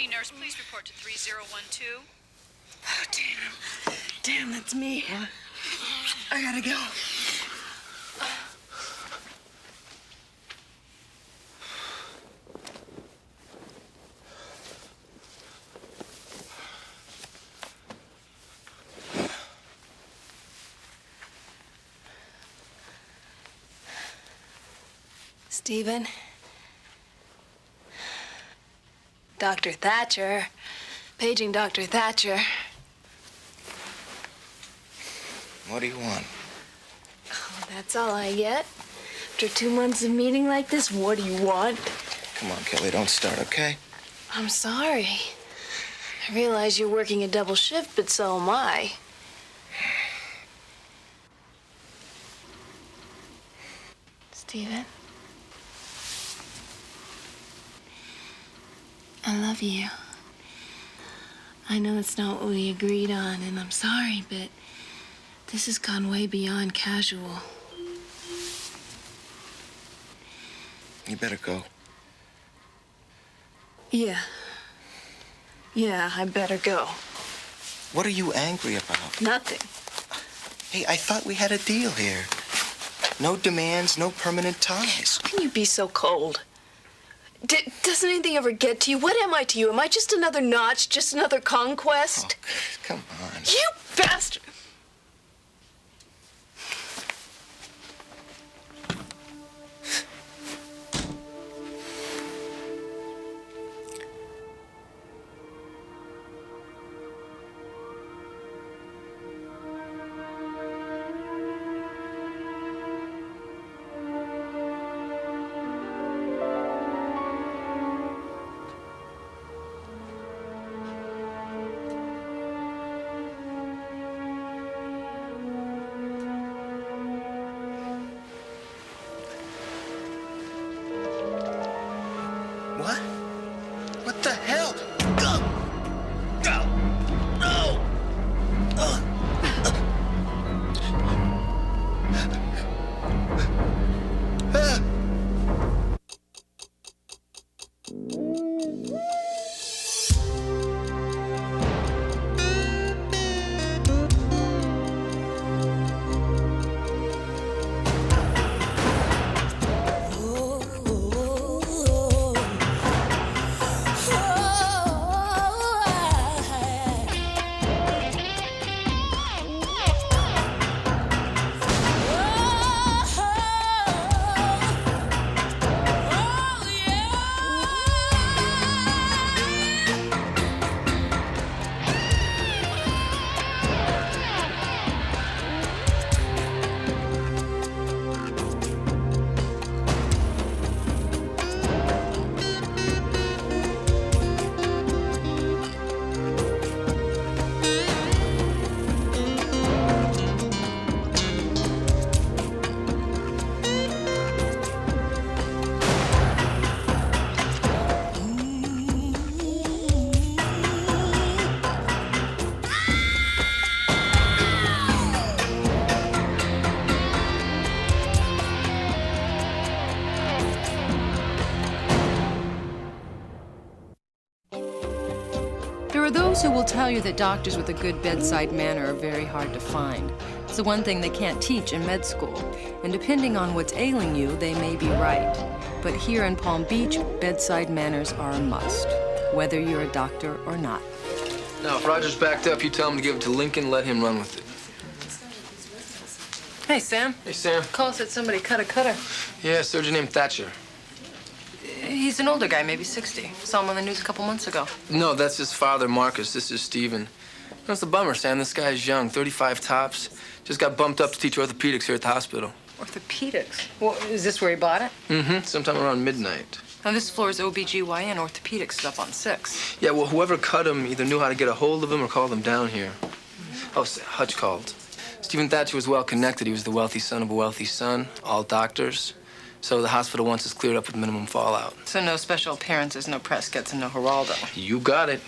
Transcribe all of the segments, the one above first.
Nurse, please report to 3012. Oh, damn. Damn, that's me. What? I gotta go. Stephen. Dr. Thatcher. Paging Dr. Thatcher. What do you want? Oh, that's all I get. After 2 months of meeting like this, what do you want? Come on, Kelly, don't start, okay? I'm sorry. I realize you're working a double shift, but so am I. Stephen? I love you. I know it's not what we agreed on, and I'm sorry, but this has gone way beyond casual. You better go. Yeah. Yeah, I better go. What are you angry about? Nothing. Hey, I thought we had a deal here. No demands, no permanent ties. How can you be so cold? Doesn't anything ever get to you? What am I to you? Am I just another notch, just another conquest? Oh, come on. You bastard! What? What the hell? No! No! There are those who will tell you that doctors with a good bedside manner are very hard to find. It's the one thing they can't teach in med school. And depending on what's ailing you, they may be right. But here in Palm Beach, bedside manners are a must, whether you're a doctor or not. Now, if Roger's backed up, you tell him to give it to Lincoln, let him run with it. Hey, Sam. Hey, Sam. Call said somebody cut a cutter. Yeah, surgeon named Thatcher. He's an older guy, maybe 60. Saw him on the news a couple months ago. No, that's his father, Marcus. This is Stephen. That's the bummer, Sam. This guy's young, 35 tops. Just got bumped up to teach orthopedics here at the hospital. Orthopedics? Well, is this where he bought it? Mm-hmm. Sometime around midnight. Now, this floor is OBGYN. Orthopedics is up on 6. Yeah, well, whoever cut him either knew how to get a hold of him or call them down here. Oh, Hutch called. Stephen Thatcher was well connected. He was the wealthy son of a wealthy son, all doctors. So the hospital wants us cleared up with minimum fallout. So no special appearances, no press gets, and no Geraldo. You got it.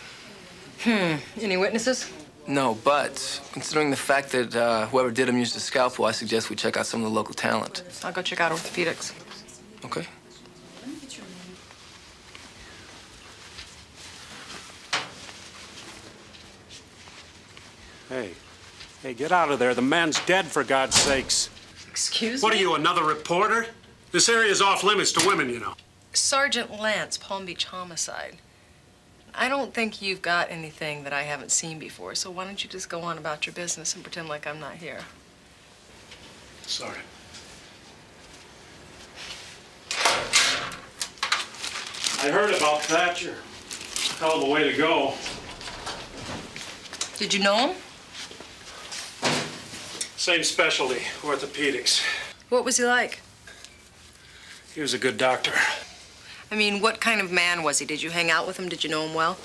Any witnesses? No, but considering the fact that whoever did him used a scalpel, I suggest we check out some of the local talent. I'll go check out orthopedics. Okay. Hey, get out of there. The man's dead, for God's sakes. Excuse What me? are you, another reporter? This area's off limits to women, you know. Sergeant Lance, Palm Beach homicide. I don't think you've got anything that I haven't seen before, so why don't you just go on about your business and pretend like I'm not here? Sorry. I heard about Thatcher. Hell of a way to go. Did you know him? Same specialty, orthopedics. What was he like? He was a good doctor. I mean, what kind of man was he? Did you hang out with him? Did you know him well?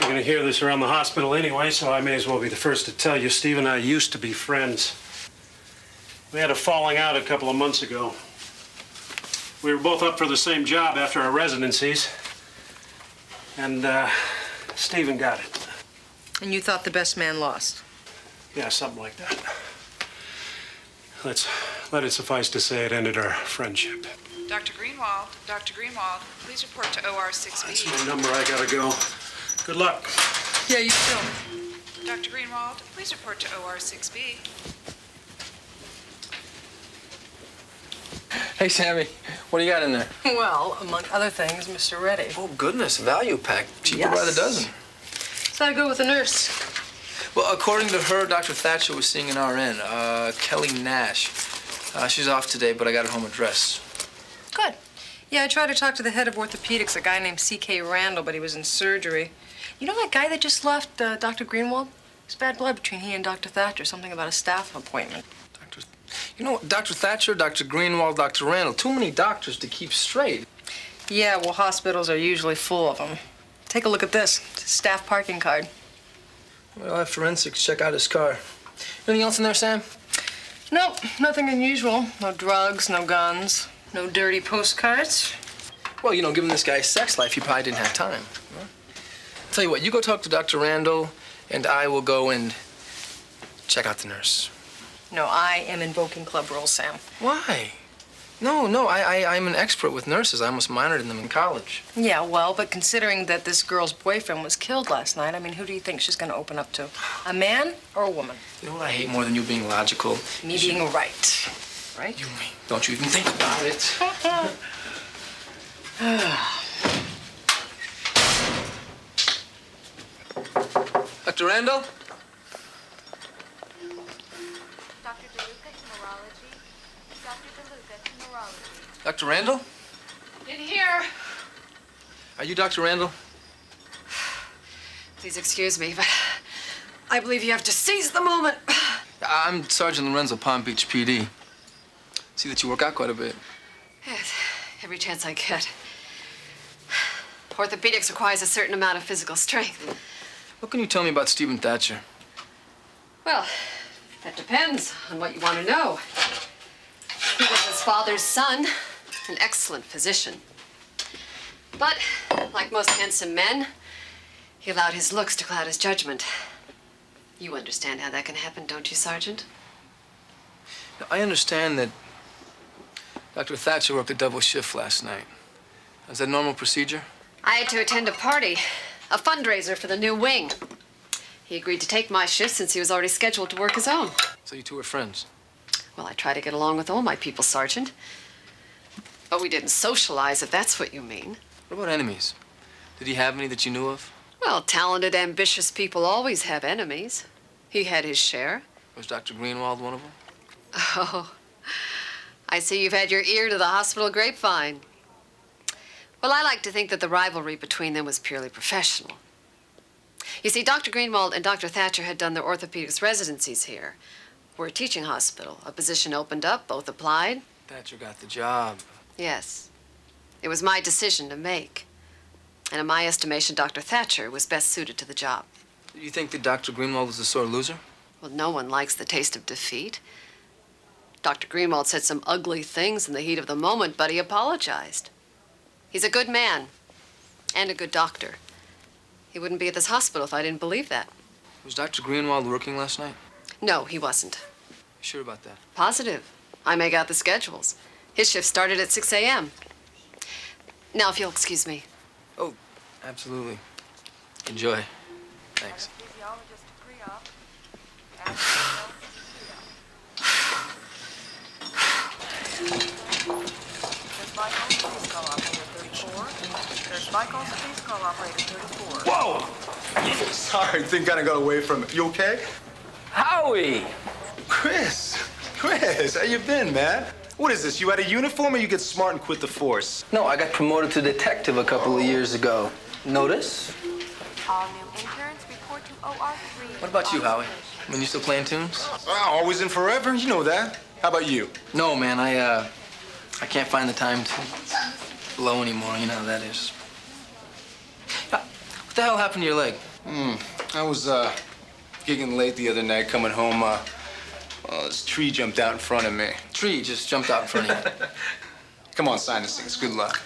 You're gonna hear this around the hospital anyway, so I may as well be the first to tell you. Steve and I used to be friends. We had a falling out a couple of months ago. We were both up for the same job after our residencies. And, Stephen got it. And you thought the best man lost? Yeah, something like that. Let it suffice to say it ended our friendship. Dr. Greenwald, please report to OR 6B. That's my number. I gotta go. Good luck. Yeah, you too. Dr. Greenwald, please report to OR 6B. Hey, Sammy, what do you got in there? Well, among other things, Mr. Reddy. Oh, goodness, value pack. Cheaper Yes. by the dozen. So I go with the nurse. Well, according to her, Dr. Thatcher was seeing an RN, Kelly Nash. She's off today, but I got her home address. Good. Yeah, I tried to talk to the head of orthopedics, a guy named C.K. Randall, but he was in surgery. You know that guy that just left, Dr. Greenwald? There's bad blood between he and Dr. Thatcher, something about a staff appointment. You know what, Dr. Thatcher, Dr. Greenwald, Dr. Randall, too many doctors to keep straight. Yeah, well, hospitals are usually full of them. Take a look at this. It's a staff parking card. Well, I'll have forensics check out his car. Anything else in there, Sam? Nope, nothing unusual. No drugs, no guns, no dirty postcards. Well, you know, given this guy's sex life, he probably didn't have time. Huh? Tell you what, you go talk to Dr. Randall, and I will go and check out the nurse. No, I am invoking club rules, Sam. Why? No, I'm an expert with nurses. I almost minored in them in college. Yeah, well, but considering that this girl's boyfriend was killed last night, I mean, who do you think she's going to open up to? A man or a woman? You know what I hate more than you being logical? Me being right. Right? Don't you even think about it. Dr. Randall? Dr. DeLuca to neurology. Dr. DeLuca to neurology. Dr. Randall? In here. Are you Dr. Randall? Please excuse me, but I believe you have to seize the moment. I'm Sergeant Lorenzo, Palm Beach PD. See that you work out quite a bit. Yes, every chance I get. Orthopedics requires a certain amount of physical strength. What can you tell me about Stephen Thatcher? Well, that depends on what you want to know. He was his father's son, an excellent physician. But, like most handsome men, he allowed his looks to cloud his judgment. You understand how that can happen, don't you, Sergeant? I understand that Dr. Thatcher worked a double shift last night. Is that normal procedure? I had to attend a party, a fundraiser for the new wing. He agreed to take my shift since he was already scheduled to work his own. So you two are friends? Well, I try to get along with all my people, Sergeant. But we didn't socialize, if that's what you mean. What about enemies? Did he have any that you knew of? Well, talented, ambitious people always have enemies. He had his share. Was Dr. Greenwald one of them? Oh, I see you've had your ear to the hospital grapevine. Well, I like to think that the rivalry between them was purely professional. You see, Dr. Greenwald and Dr. Thatcher had done their orthopedics residencies here. We're a teaching hospital. A position opened up, both applied. Thatcher got the job. Yes. It was my decision to make. And in my estimation, Dr. Thatcher was best suited to the job. You think that Dr. Greenwald was a sore loser? Well, no one likes the taste of defeat. Dr. Greenwald said some ugly things in the heat of the moment, but he apologized. He's a good man and a good doctor. He wouldn't be at this hospital if I didn't believe that. Was Dr. Greenwald working last night? No, he wasn't. Sure about that? Positive. I make out the schedules. His shift started at 6 a.m. Now, if you'll excuse me. Oh, absolutely. Enjoy. Thanks. Physiologist pre-op. There's Michael, please call operator 34. There's Michael, please call operator 34. Whoa! Sorry, thing kind of got away from it. You okay? Howie! Chris, how you been, man? What is this? You had a uniform or you get smart and quit the force? No, I got promoted to detective a couple of years ago. Notice? All new interns report to OR3. What about you, Howie? When you still playing tunes? Always and forever, you know that. How about you? No, man, I can't find the time to blow anymore. You know how that is. What the hell happened to your leg? I was gigging late the other night, coming home. Well, this tree jumped out in front of me. Tree just jumped out in front of you. Come on, sign this thing. It's good luck.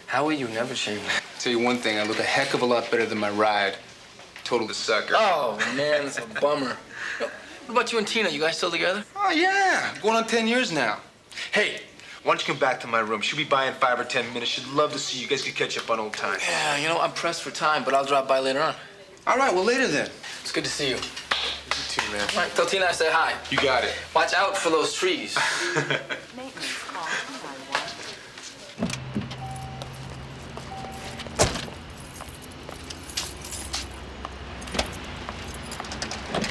Howie, you never change. Tell you one thing, I look a heck of a lot better than my ride. Total the sucker. Oh, man, that's a bummer. What about you and Tina? You guys still together? Oh, yeah. Going on 10 years now. Hey, why don't you come back to my room? She'll be by in 5 or 10 minutes. She'd love to see you. You guys could catch up on old times. Yeah, you know, I'm pressed for time, but I'll drop by later on. All right, well, later then. It's good to see you. You too, man. All right, tell Tina I say hi. You got it. Watch out for those trees. Maintenance call 291.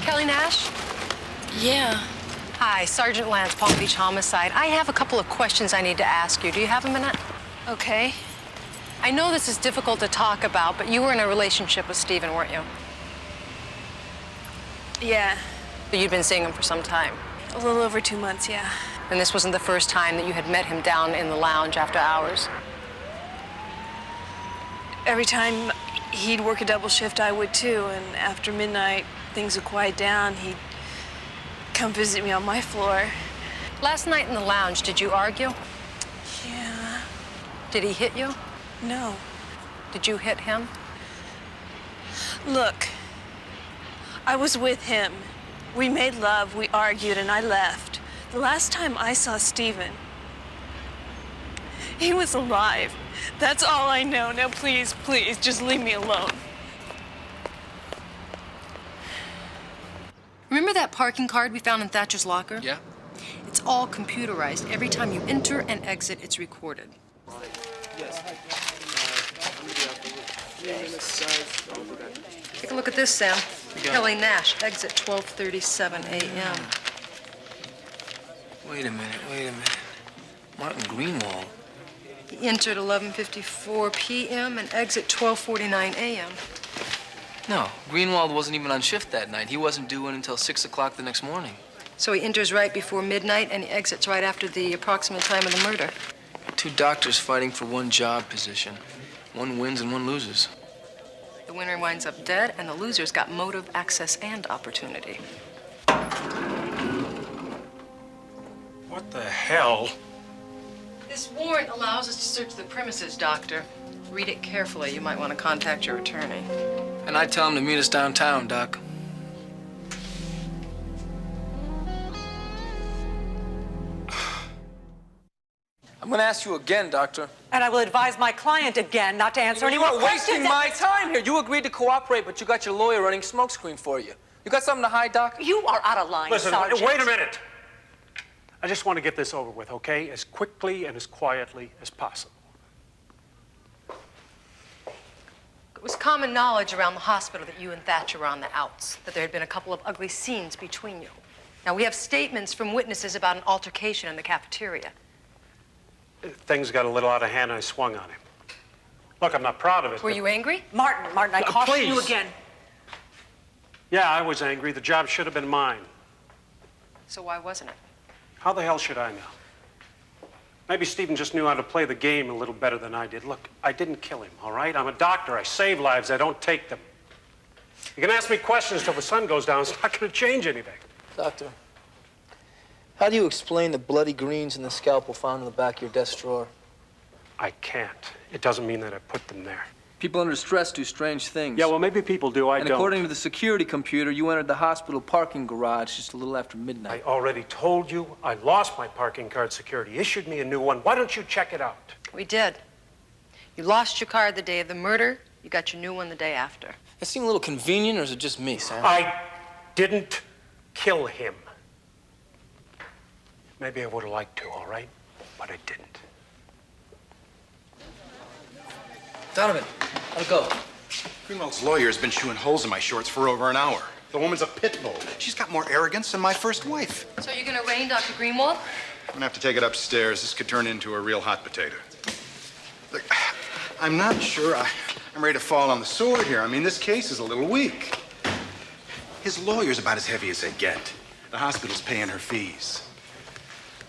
Kelly Nash? Yeah. Hi, Sergeant Lance, Palm Beach Homicide. I have a couple of questions I need to ask you. Do you have a minute? Okay. I know this is difficult to talk about, but you were in a relationship with Stephen, weren't you? Yeah. You'd been seeing him for some time. A little over 2 months, yeah. And this wasn't the first time that you had met him down in the lounge after hours? Every time he'd work a double shift, I would too. And after midnight, things would quiet down. He'd come visit me on my floor. Last night in the lounge, did you argue? Yeah. Did he hit you? No. Did you hit him? Look, I was with him. We made love, we argued, and I left. The last time I saw Stephen, he was alive. That's all I know. Now, please, please, just leave me alone. Remember that parking card we found in Thatcher's locker? Yeah? It's all computerized. Every time you enter and exit, it's recorded. Take a look at this, Sam. Kelly Nash, exit 12:37 a.m. Wait a minute. Martin Greenwald. He entered 11:54 p.m. and exit 12:49 a.m. No, Greenwald wasn't even on shift that night. He wasn't due in until 6 o'clock the next morning. So he enters right before midnight and he exits right after the approximate time of the murder. Two doctors fighting for one job position. One wins and one loses. The winner winds up dead, and the loser's got motive, access, and opportunity. What the hell? This warrant allows us to search the premises, Doctor. Read it carefully. You might want to contact your attorney. And I tell him to meet us downtown, Doc. I'm gonna ask you again, Doctor. And I will advise my client again not to answer any more You're wasting questions. my time here. You agreed to cooperate, but you got your lawyer running smokescreen for you. You got something to hide, Doc? You are out of line, Listen, Sergeant. wait a minute. I just want to get this over with, okay? As quickly and as quietly as possible. It was common knowledge around the hospital that you and Thatcher were on the outs, that there had been a couple of ugly scenes between you. Now, we have statements from witnesses about an altercation in the cafeteria. Things got a little out of hand and I swung on him. Look, I'm not proud of it. Were but- you angry? Martin, I caution you please. again. Yeah, I was angry. The job should have been mine. So why wasn't it? How the hell should I know? Maybe Stephen just knew how to play the game a little better than I did. Look, I didn't kill him, all right? I'm a doctor. I save lives. I don't take them. You can ask me questions till the sun goes down. It's not going to change anything. Doctor, how do you explain the bloody greens in the scalpel found in the back of your desk drawer? I can't. It doesn't mean that I put them there. People under stress do strange things. Yeah, well, maybe people do. I don't. And according to the security computer, you entered the hospital parking garage just a little after midnight. I already told you I lost my parking card. Security issued me a new one. Why don't you check it out? We did. You lost your card the day of the murder. You got your new one the day after. That seem a little convenient, or is it just me, Sam? I didn't kill him. Maybe I would have liked to, all right? But I didn't. Donovan, how'd it go? Greenwald's lawyer has been chewing holes in my shorts for over an hour. The woman's a pit bull. She's got more arrogance than my first wife. So you're gonna arraign Dr. Greenwald? I'm gonna have to take it upstairs. This could turn into a real hot potato. Look, I'm not sure I'm ready to fall on the sword here. I mean, this case is a little weak. His lawyer's about as heavy as they get. The hospital's paying her fees.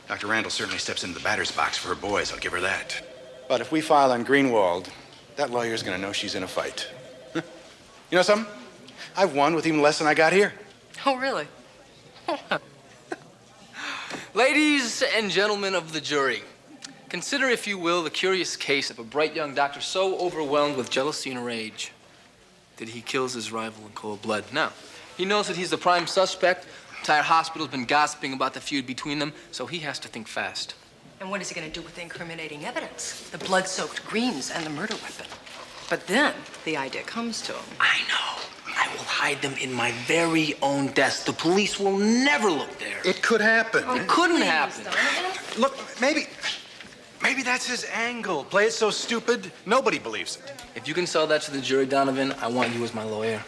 Dr. Randall certainly steps into the batter's box for her boys, I'll give her that. But if we file on Greenwald, that lawyer's gonna know she's in a fight. You know something? I've won with even less than I got here. Oh, really? Ladies and gentlemen of the jury, consider, if you will, the curious case of a bright young doctor so overwhelmed with jealousy and rage that he kills his rival in cold blood. Now, he knows that he's the prime suspect. The entire hospital's been gossiping about the feud between them, so he has to think fast. And what is he going to do with the incriminating evidence? The blood-soaked greens and the murder weapon. But then the idea comes to him. I know. I will hide them in my very own desk. The police will never look there. It could happen. It couldn't happen. Look, maybe that's his angle. Play it so stupid, nobody believes it. If you can sell that to the jury, Donovan, I want you as my lawyer.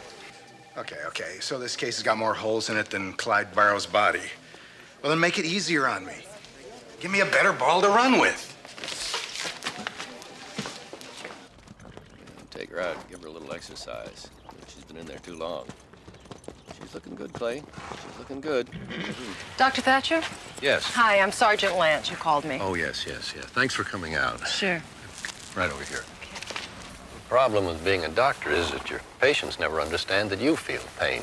Okay. So this case has got more holes in it than Clyde Barrow's body. Well, then make it easier on me. Give me a better ball to run with. Take her out and give her a little exercise. She's been in there too long. She's looking good, Clay. She's looking good. Dr. Thatcher? Yes. Hi, I'm Sergeant Lance. You called me. Oh, yes. Thanks for coming out. Sure. Right over here. The problem with being a doctor is that your patients never understand that you feel pain.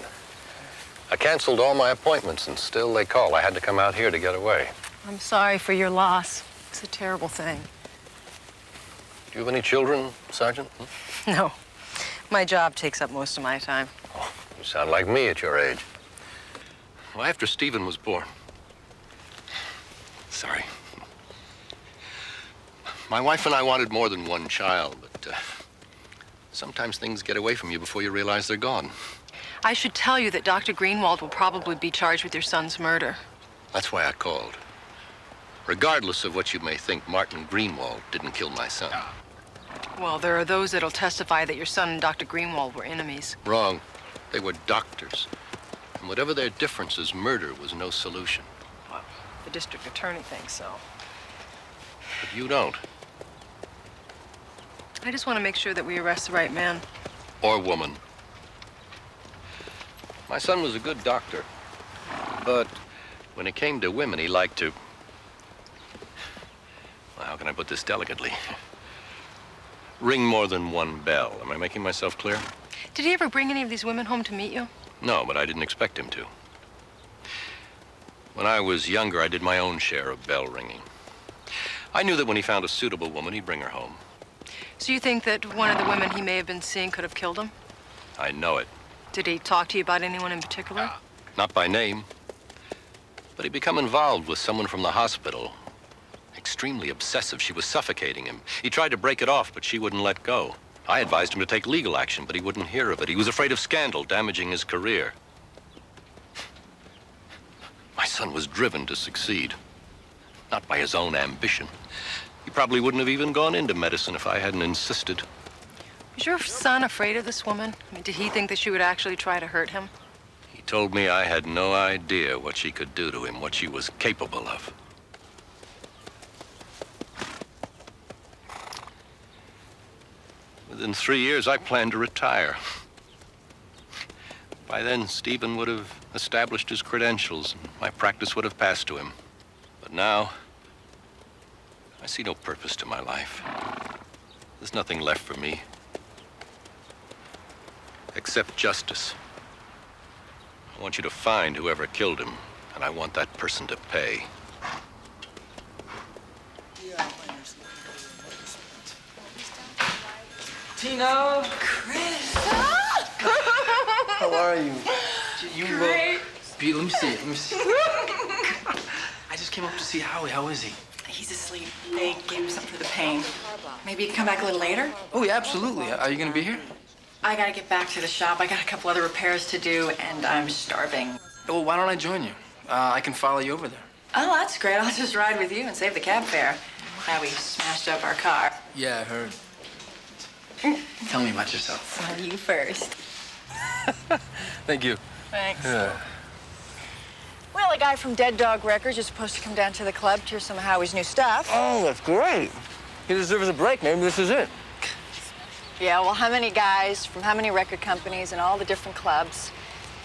I canceled all my appointments, and still they call. I had to come out here to get away. I'm sorry for your loss. It's a terrible thing. Do you have any children, Sergeant? No. My job takes up most of my time. Oh, you sound like me at your age. Well, after Stephen was born... Sorry. My wife and I wanted more than one child, but sometimes things get away from you before you realize they're gone. I should tell you that Dr. Greenwald will probably be charged with your son's murder. That's why I called. Regardless of what you may think, Martin Greenwald didn't kill my son. Well, there are those that'll testify that your son and Dr. Greenwald were enemies. Wrong. They were doctors. And whatever their differences, murder was no solution. Well, the district attorney thinks so. But you don't. I just want to make sure that we arrest the right man. Or woman. My son was a good doctor. But when it came to women, he liked to... Well, how can I put this delicately? Ring more than one bell. Am I making myself clear? Did he ever bring any of these women home to meet you? No, but I didn't expect him to. When I was younger, I did my own share of bell ringing. I knew that when he found a suitable woman, he'd bring her home. So you think that one of the women he may have been seeing could have killed him? I know it. Did he talk to you about anyone in particular? Not by name. But he'd become involved with someone from the hospital. Extremely obsessive. She was suffocating him. He tried to break it off, but she wouldn't let go. I advised him to take legal action, but he wouldn't hear of it. He was afraid of scandal, damaging his career. My son was driven to succeed. Not by his own ambition. He probably wouldn't have even gone into medicine if I hadn't insisted. Was your son afraid of this woman? I mean, did he think that she would actually try to hurt him? He told me I had no idea what she could do to him, what she was capable of. Within 3 years, I planned to retire. By then, Stephen would have established his credentials, and my practice would have passed to him. But now, I see no purpose to my life. There's nothing left for me, except justice. I want you to find whoever killed him, and I want that person to pay. Tina! Chris! How are you? You Great. Pete, let me see it. Let me see. I just came up to see Howie. How is he? He's asleep. They gave him something for the pain. Maybe you can come back a little later? Oh, yeah, absolutely. Are you gonna be here? I gotta get back to the shop. I got a couple other repairs to do, and I'm starving. Well, why don't I join you? I can follow you over there. Oh, that's great. I'll just ride with you and save the cab fare. Now we smashed up our car. Yeah, I heard. Tell me about yourself. Well, you first. Thank you. Thanks. Well, a guy from Dead Dog Records is supposed to come down to the club to hear some of Howie's new stuff. Oh, that's great. He deserves a break. Maybe this is it. Yeah, well, how many guys from how many record companies and all the different clubs?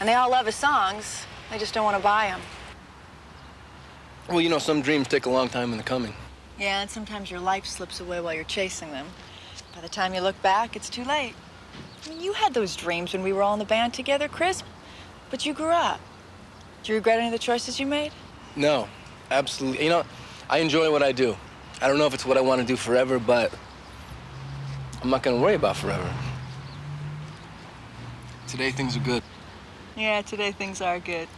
And they all love his songs. They just don't want to buy them. Well, you know, some dreams take a long time in the coming. Yeah, and sometimes your life slips away while you're chasing them. By the time you look back, it's too late. I mean, you had those dreams when we were all in the band together, Chris, but you grew up. Do you regret any of the choices you made? No, absolutely. You know, I enjoy what I do. I don't know if it's what I want to do forever, but I'm not going to worry about forever. Today, things are good. Yeah, today things are good.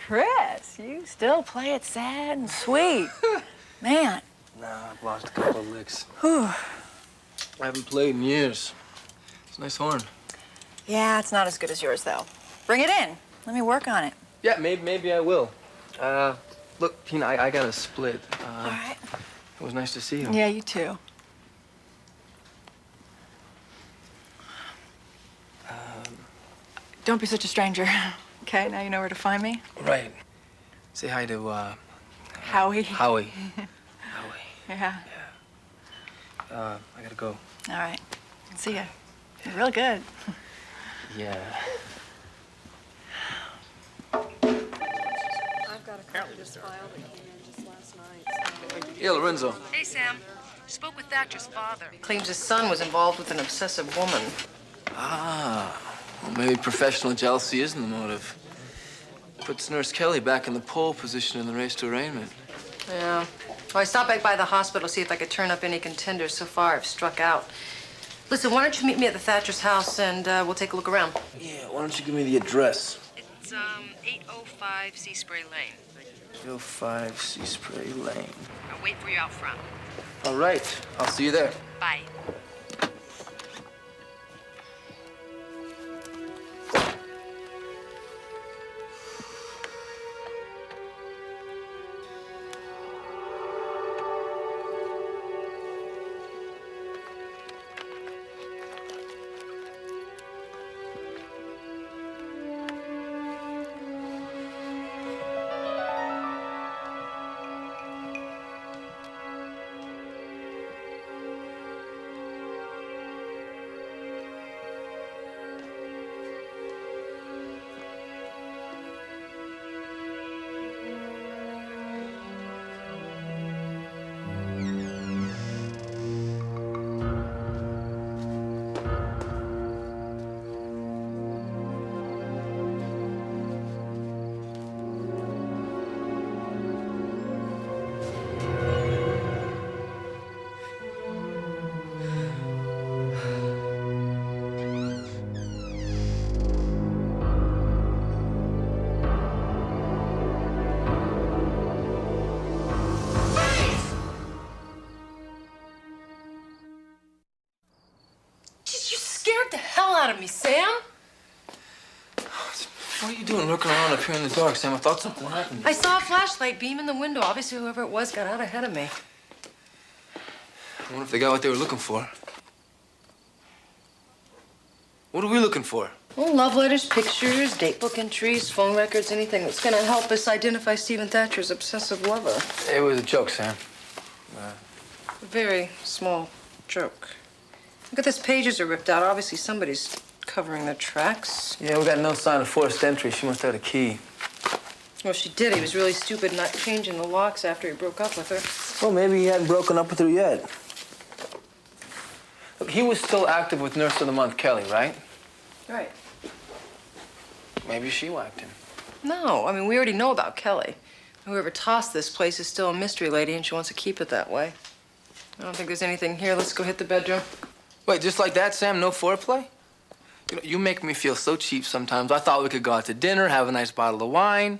Chris, you still play it sad and sweet. Man. Nah, I've lost a couple of licks. Whew. I haven't played in years. It's a nice horn. Yeah, it's not as good as yours, though. Bring it in. Let me work on it. Yeah, maybe I will. Look, Tina, I got a split. All right. It was nice to see you. Yeah, you too. Don't be such a stranger. Okay, now you know where to find me. Right. Say hi to, Howie. Howie. Yeah. I gotta go. All right. See ya. You're real good. Yeah. I've got a copy of this file that came in just last night. Yeah, Lorenzo. Hey, Sam. Spoke with Thatcher's father. Claims his son was involved with an obsessive woman. Ah. Well, maybe professional jealousy isn't the motive. Puts Nurse Kelly back in the pole position in the race to arraignment. Yeah. Well, I stopped back by the hospital to see if I could turn up any contenders. So far, I've struck out. Listen, why don't you meet me at the Thatcher's house and we'll take a look around? Yeah, why don't you give me the address? It's 805 Sea Spray Lane. 805 Sea Spray Lane. I'll wait for you out front. All right, I'll see you there. Bye. Scared the hell out of me, Sam. What are you doing looking around up here in the dark, Sam? I thought something happened. I saw a flashlight beam in the window. Obviously, whoever it was got out ahead of me. I wonder if they got what they were looking for. What are we looking for? Well, love letters, pictures, date book entries, phone records, anything that's gonna help us identify Stephen Thatcher's obsessive lover. It was a joke, Sam. A very small joke. Look at this, pages are ripped out. Obviously somebody's covering the tracks. Yeah, we got no sign of forced entry. She must have had a key. Well, she did. He was really stupid not changing the locks after he broke up with her. Well, maybe he hadn't broken up with her yet. Look, he was still active with Nurse of the Month Kelly, right? Right. Maybe she whacked him. No, I mean, we already know about Kelly. Whoever tossed this place is still a mystery lady, and she wants to keep it that way. I don't think there's anything here. Let's go hit the bedroom. Wait, just like that, Sam? No foreplay? You know, you make me feel so cheap sometimes. I thought we could go out to dinner, have a nice bottle of wine.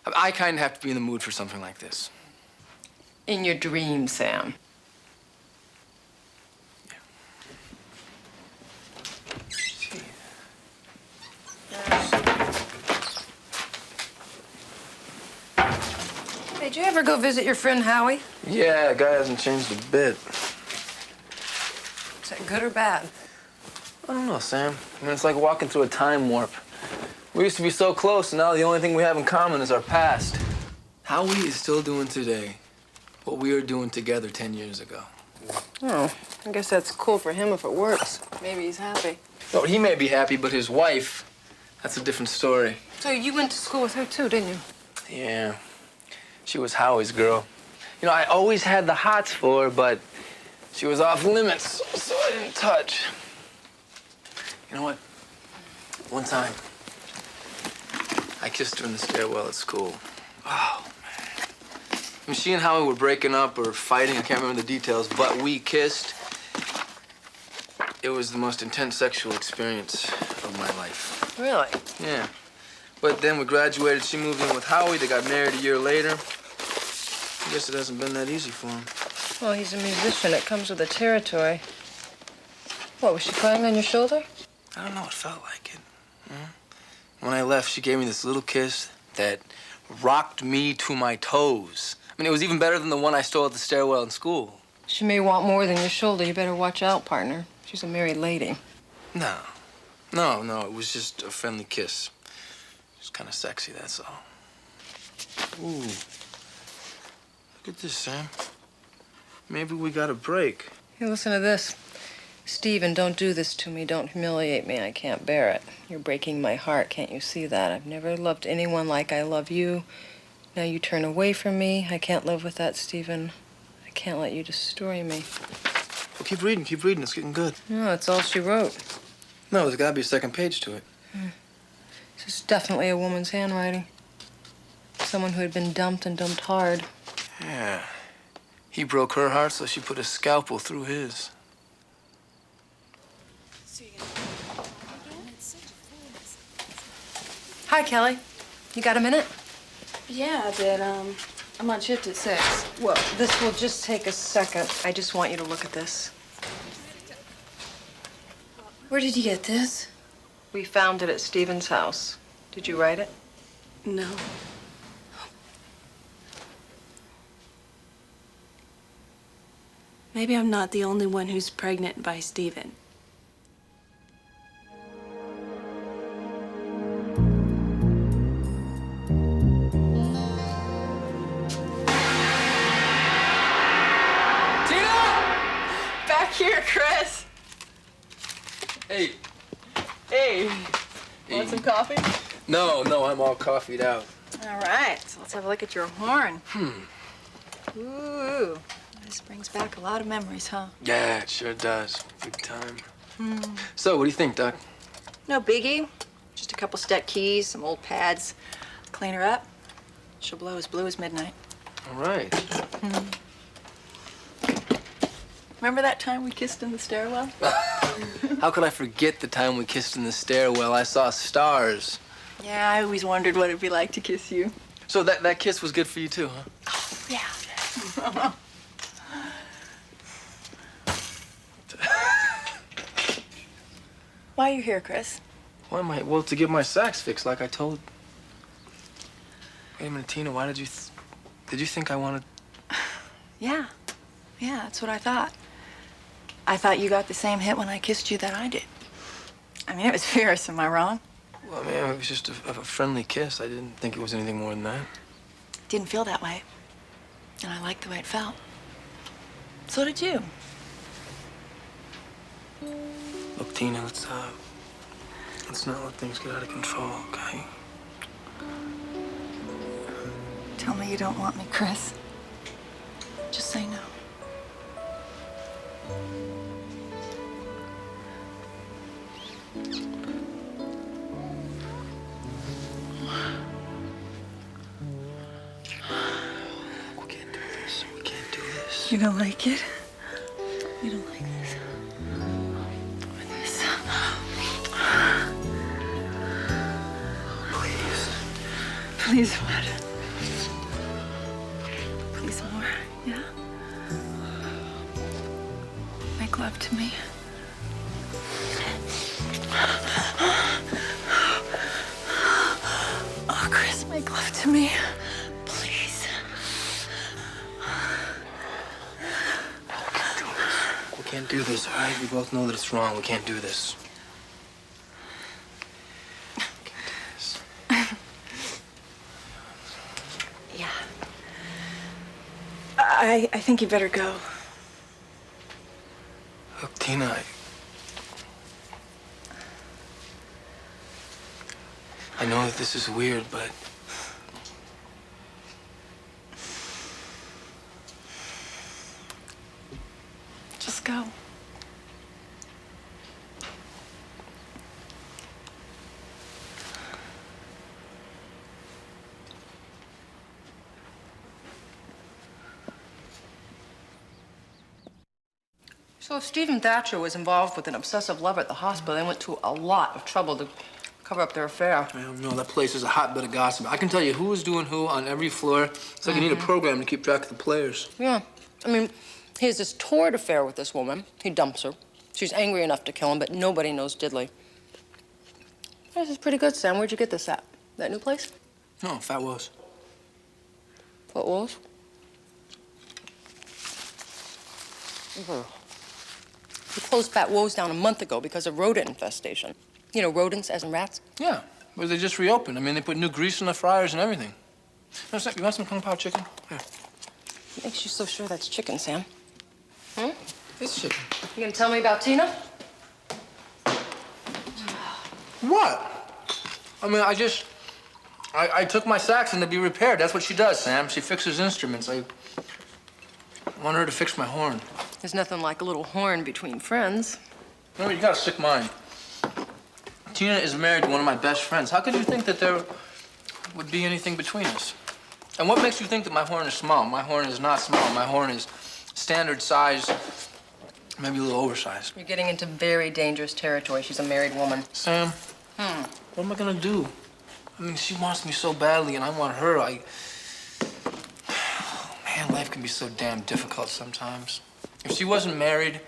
I kind of have to be in the mood for something like this. In your dream, Sam. Hey, did you ever go visit your friend Howie? Yeah, the guy hasn't changed a bit. Is that good or bad? I don't know, Sam. I mean, it's like walking through a time warp. We used to be so close, and now the only thing we have in common is our past. Howie is still doing today what we were doing together 10 years ago. Oh, I guess that's cool for him if it works. Maybe he's happy. Oh, he may be happy, but his wife, that's a different story. So you went to school with her too, didn't you? Yeah. She was Howie's girl. You know, I always had the hots for her, but she was off limits, so I didn't touch. You know what? One time, I kissed her in the stairwell at school. Oh, man. I mean, she and Howie were breaking up or fighting. I can't remember the details, but we kissed. It was the most intense sexual experience of my life. Really? Yeah. But then we graduated. She moved in with Howie. They got married a year later. I guess it hasn't been that easy for him. Well, he's a musician. It comes with the territory. What, was she crying on your shoulder? I don't know. It felt like it. When I left, she gave me this little kiss that rocked me to my toes. I mean, it was even better than the one I stole at the stairwell in school. She may want more than your shoulder. You better watch out, partner. She's a married lady. No. No, it was just a friendly kiss. It's kind of sexy, that's all. Ooh. Look at this, Sam. Maybe we got a break. Hey, listen to this. Stephen, don't do this to me. Don't humiliate me. I can't bear it. You're breaking my heart. Can't you see that? I've never loved anyone like I love you. Now you turn away from me. I can't live with that, Stephen. I can't let you destroy me. Well, keep reading. It's getting good. No, that's all she wrote. No, there's got to be a second page to it. This is definitely a woman's handwriting. Someone who had been dumped and dumped hard. Yeah. He broke her heart, so she put a scalpel through his. Hi, Kelly. You got a minute? Yeah, but, I'm on shift at 6. Well, this will just take a second. I just want you to look at this. Where did you get this? We found it at Stephen's house. Did you write it? No. Maybe I'm not the only one who's pregnant by Stephen. Here, Chris. Hey. Want some coffee? No, I'm all coffeeed out. All right, so let's have a look at your horn. Ooh, this brings back a lot of memories, huh? Yeah, it sure does. Big time. So, what do you think, Doc? No biggie. Just a couple step keys, some old pads. Clean her up. She'll blow as blue as midnight. All right. Remember that time we kissed in the stairwell? How could I forget the time we kissed in the stairwell? I saw stars. Yeah, I always wondered what it'd be like to kiss you. So that kiss was good for you, too, huh? Oh, yeah. Why are you here, Chris? Why am I? Well, to get my sax fixed, like I told. Wait a minute, Tina. Why did you think I wanted? Yeah, that's what I thought. I thought you got the same hit when I kissed you that I did. I mean, it was fierce, am I wrong? Well, I mean, it was just a friendly kiss. I didn't think it was anything more than that. Didn't feel that way. And I liked the way it felt. So did you. Look, Tina, let's not let things get out of control, okay? Tell me you don't want me, Chris. Just say no. We can't do this. We can't do this. You don't like it? You don't like this? Or this? Please. Please, what? Please more, yeah? Make love to me. Oh, Chris, make love to me. Please. We can't do this, all right? We both know that it's wrong. We can't do this. We can't do this. Yeah. I think you better go. Look, Tina, I know that this is weird, but Just go. So if Stephen Thatcher was involved with an obsessive lover at the hospital, they went to a lot of trouble to cover up their affair. I don't know. That place is a hotbed of gossip. I can tell you who was doing who on every floor. It's like you need a program to keep track of the players. Yeah. I mean, he has this torrid affair with this woman. He dumps her. She's angry enough to kill him, but nobody knows diddly. This is pretty good, Sam. Where'd you get this at? That new place? No, Fat Woes. What was? We closed Fat Woes down a month ago because of rodent infestation. You know, rodents as in rats? Yeah, but they just reopened. I mean, they put new grease in the fryers and everything. You want some Kung Pao chicken? Here. What makes you so sure that's chicken, Sam? Hmm? It's chicken. You gonna tell me about Tina? What? I mean, I took my Saxon to be repaired. That's what she does, Sam. She fixes instruments. I want her to fix my horn. There's nothing like a little horn between friends. No, you got a sick mind. Tina is married to one of my best friends. How could you think that there would be anything between us? And what makes you think that my horn is small? My horn is not small. My horn is standard size, maybe a little oversized. You're getting into very dangerous territory. She's a married woman. Sam, what am I gonna do? I mean, she wants me so badly, and I want her. Man, life can be so damn difficult sometimes. If she wasn't married,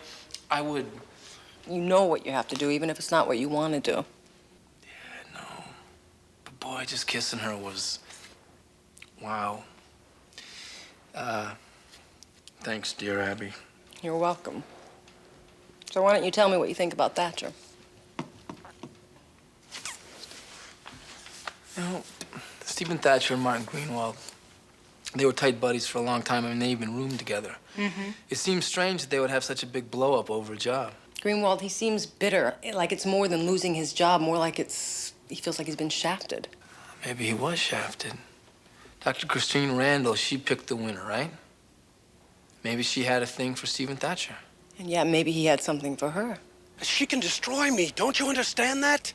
I would. You know what you have to do, even if it's not what you want to do. Yeah, no. But boy, just kissing her was... wow. Thanks, dear Abby. You're welcome. So why don't you tell me what you think about Thatcher? You know, Stephen Thatcher and Martin Greenwald, they were tight buddies for a long time. I mean, they even roomed together. It seems strange that they would have such a big blow-up over a job. Greenwald, he seems bitter, like it's more than losing his job, more like he feels like he's been shafted. Maybe he was shafted. Dr. Christine Randall, she picked the winner, right? Maybe she had a thing for Stephen Thatcher. And yeah, maybe he had something for her. She can destroy me. Don't you understand that?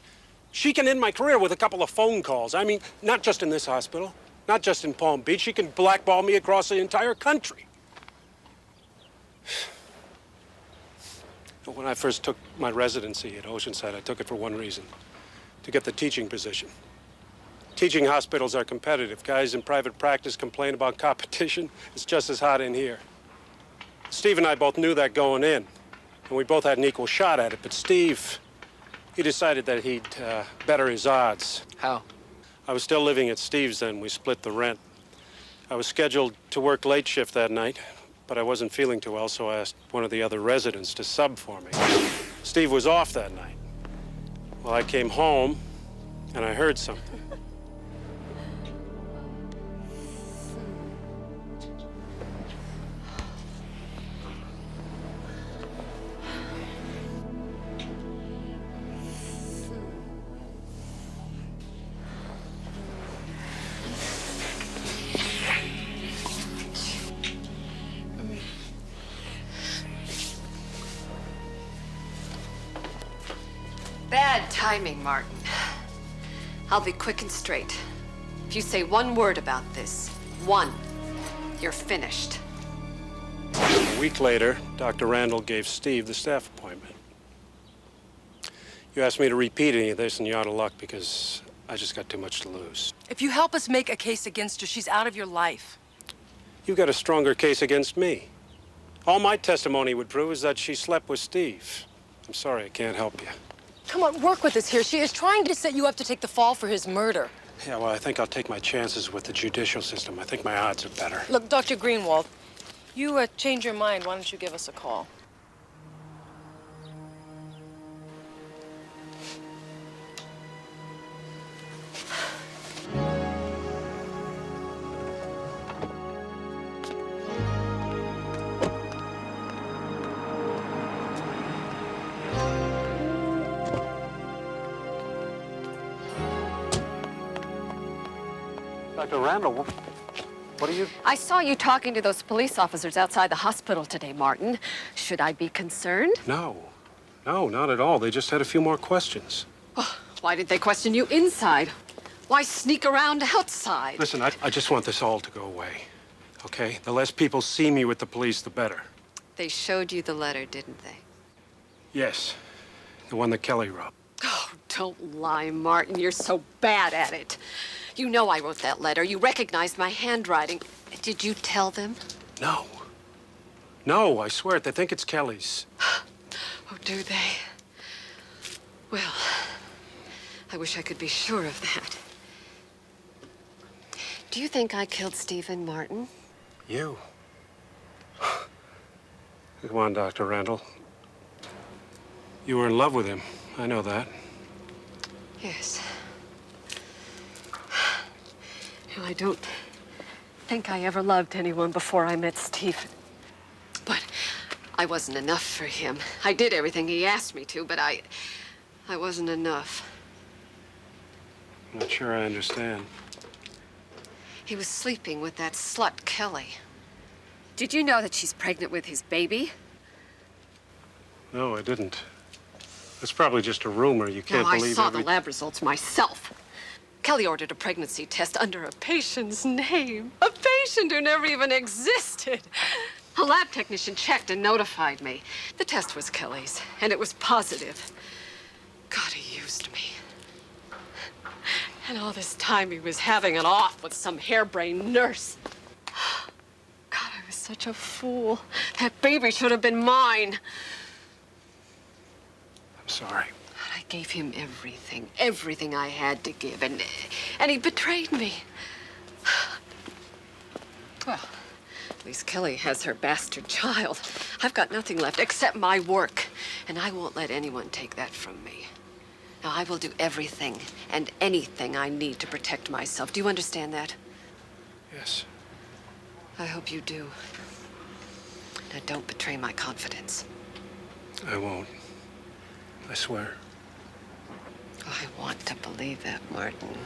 She can end my career with a couple of phone calls. I mean, not just in this hospital, not just in Palm Beach. She can blackball me across the entire country. When I first took my residency at Oceanside, I took it for one reason, to get the teaching position. Teaching hospitals are competitive. Guys in private practice complain about competition. It's just as hot in here. Steve and I both knew that going in, and we both had an equal shot at it. But Steve, he decided that he'd better his odds. How? I was still living at Steve's then. We split the rent. I was scheduled to work late shift that night, but I wasn't feeling too well, so I asked one of the other residents to sub for me. Steve was off that night. Well, I came home and I heard something. Bad timing, Martin. I'll be quick and straight. If you say one word about this, one, you're finished. A week later, Dr. Randall gave Steve the staff appointment. You asked me to repeat any of this, and you're out of luck because I just got too much to lose. If you help us make a case against her, she's out of your life. You've got a stronger case against me. All my testimony would prove is that she slept with Steve. I'm sorry, I can't help you. Come on, work with us here. She is trying to set you up to take the fall for his murder. Yeah, well, I think I'll take my chances with the judicial system. I think my odds are better. Look, Dr. Greenwald, you change your mind. Why don't you give us a call? Dr. Randall, what are you... I saw you talking to those police officers outside the hospital today, Martin. Should I be concerned? No. No, not at all. They just had a few more questions. Oh, why did they question you inside? Why sneak around outside? Listen, I just want this all to go away, okay? The less people see me with the police, the better. They showed you the letter, didn't they? Yes, the one that Kelly wrote. Oh, don't lie, Martin. You're so bad at it. You know I wrote that letter. You recognized my handwriting. Did you tell them? No. No, I swear it. They think it's Kelly's. Oh, do they? Well, I wish I could be sure of that. Do you think I killed Stephen Martin? You? Come on, Dr. Randall. You were in love with him. I know that. Yes. Well, I don't think I ever loved anyone before I met Stephen. But I wasn't enough for him. I did everything he asked me to, but I wasn't enough. I'm not sure I understand. He was sleeping with that slut, Kelly. Did you know that she's pregnant with his baby? No, I didn't. It's probably just a rumor. You can't No, believe I saw every... the lab results myself. Kelly ordered a pregnancy test under a patient's name. A patient who never even existed. A lab technician checked and notified me. The test was Kelly's, and it was positive. God, he used me. And all this time he was having it off with some harebrained nurse. God, I was such a fool. That baby should have been mine. I'm sorry. I gave him everything I had to give, and he betrayed me. Well, at least Kelly has her bastard child. I've got nothing left except my work, and I won't let anyone take that from me. Now, I will do everything and anything I need to protect myself. Do you understand that? Yes. I hope you do. Now, don't betray my confidence. I won't. I swear. I want to believe that, Martin.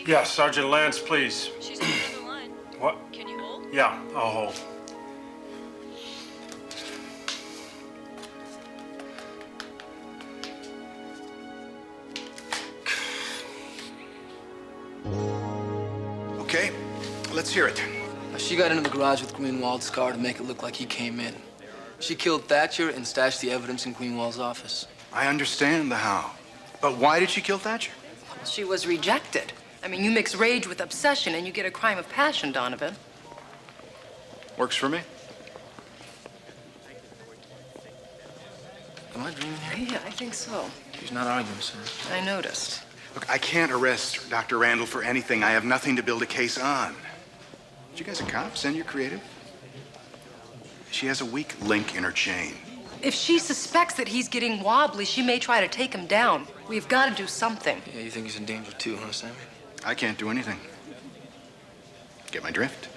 Yes, Sergeant Lance, please. She's on the other line. What? Can you hold? Yeah, I'll hold. Okay, let's hear it. She got into the garage with Greenwald's car to make it look like he came in. She killed Thatcher and stashed the evidence in Greenwald's office. I understand the how. But why did she kill Thatcher? She was rejected. I mean, you mix rage with obsession and you get a crime of passion, Donovan. Works for me. Am I dreaming here? Yeah, I think so. She's not arguing, sir. I noticed. Look, I can't arrest Dr. Randall for anything. I have nothing to build a case on. But you guys are cops, and you're creative. She has a weak link in her chain. If she suspects that he's getting wobbly, she may try to take him down. We've got to do something. Yeah, you think he's in danger too, huh, Sammy? I can't do anything. Get my drift?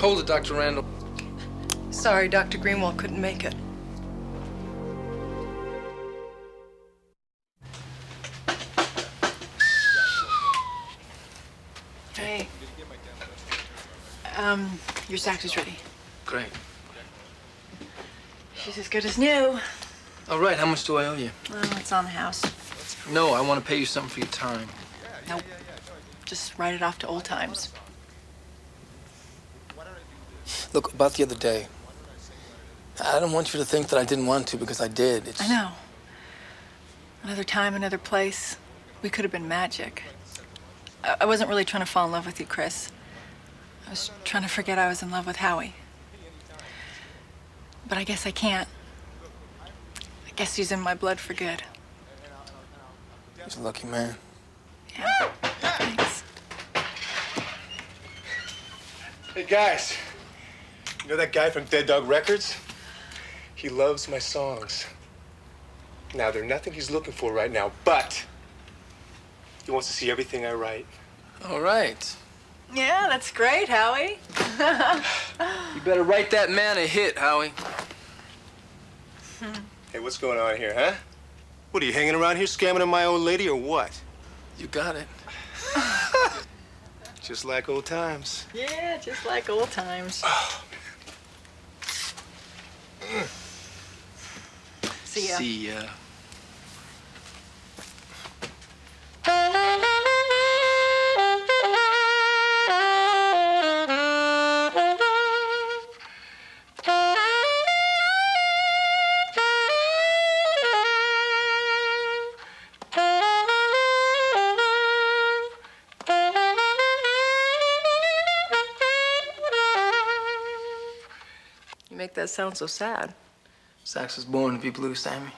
Hold it, Dr. Randall. Sorry, Dr. Greenwald couldn't make it. Hey. Your sax is ready. Great. She's as good as new. All right, how much do I owe you? Oh, it's on the house. No, I want to pay you something for your time. Nope. Just write it off to old times. Look, about the other day, I don't want you to think that I didn't want to because I did. I know. Another time, another place. We could have been magic. I wasn't really trying to fall in love with you, Chris. I was trying to forget I was in love with Howie. But I guess I can't. I guess he's in my blood for good. He's a lucky man. Yeah, thanks. Hey, guys. You know that guy from Dead Dog Records? He loves my songs. Now, they're nothing he's looking for right now, but he wants to see everything I write. All right. Yeah, that's great, Howie. You better write that man a hit, Howie. Hey, what's going on here, huh? What, are you hanging around here scamming on my old lady or what? You got it. Just like old times. Yeah, just like old times. Oh, man. See ya. See ya. You make that sound so sad. Sax was born to be blue, Sammy.